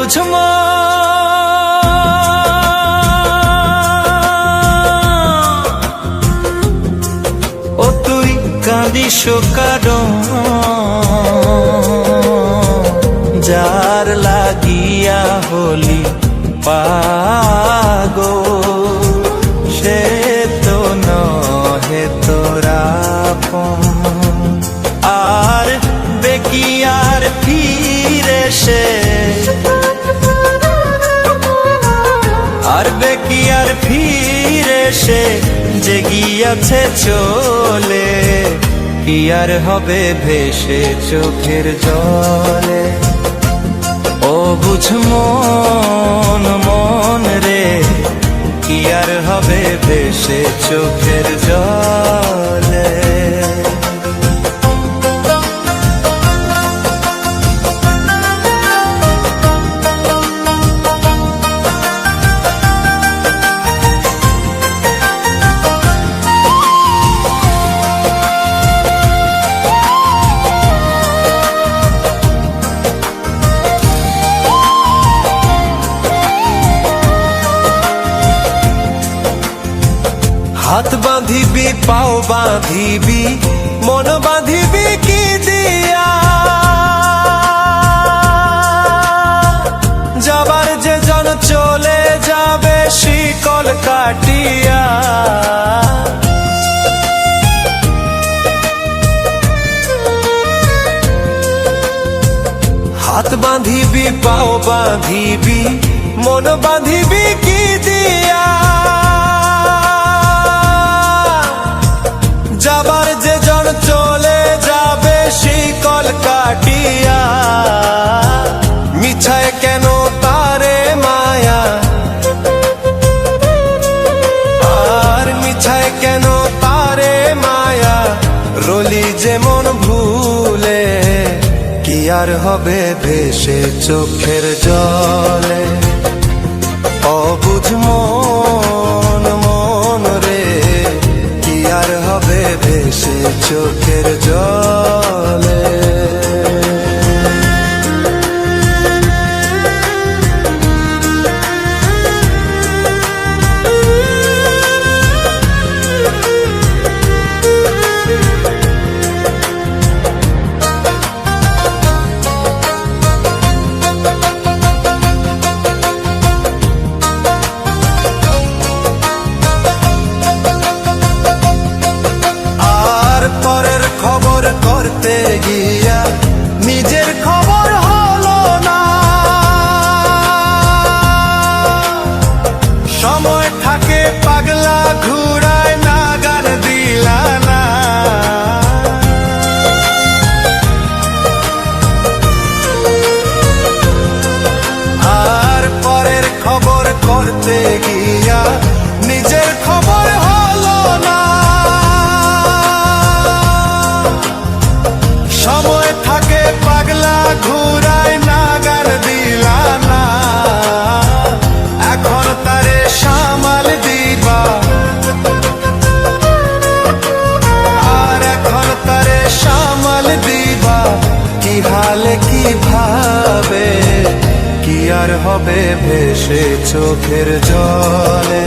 বুঝমো ও তুই কাঁদিস কারণ যার লাগিয়া হলি পাগল সে তো নহে তোরা আর বেকি আর ফিরে সে আর বেকি আর ফিরে সে যে গিয়াছে চলে কি আর হবে ভেসে চোখের জলে ও বুঝ মন মন রে কি আর হবে ভেসে চোখের জলে হাত বাঁধিবি পাও বাঁধিবি মন বাঁধিবি কি দিয়া যাবার যে জন চলে যাবে শিকল কাটিয়া হাত বাঁধিবি পাও বাঁধিবি মন বাঁধিবি কি দিয়া যাবার যে জন চলে যাবে শিকল কাটিয়া মিছায় কেন তারে মায়া আর মিছায় কেন তারে মায়া রলি যেমন ভুলে কি আর হবে ভেসে চোখের জলে অবুঝ মন মন রে কি আর হবে ভেসে চোখের জলে পরের খবর করতে গিয়া নিজের খবর হলো না সময় থাকে পাগলা ঘুরায় না গান দিলা না আর পরের খবর করতে গিয়া নিজের খবর হলো না সময় থাকে পাগলা ঘুরায় না গান দিলা না এখন তারে সামাল দিবা আর এখন তারে সামাল দিবা কি হালে কি ভাবে কি আর হবে ভেসে চোখের জলে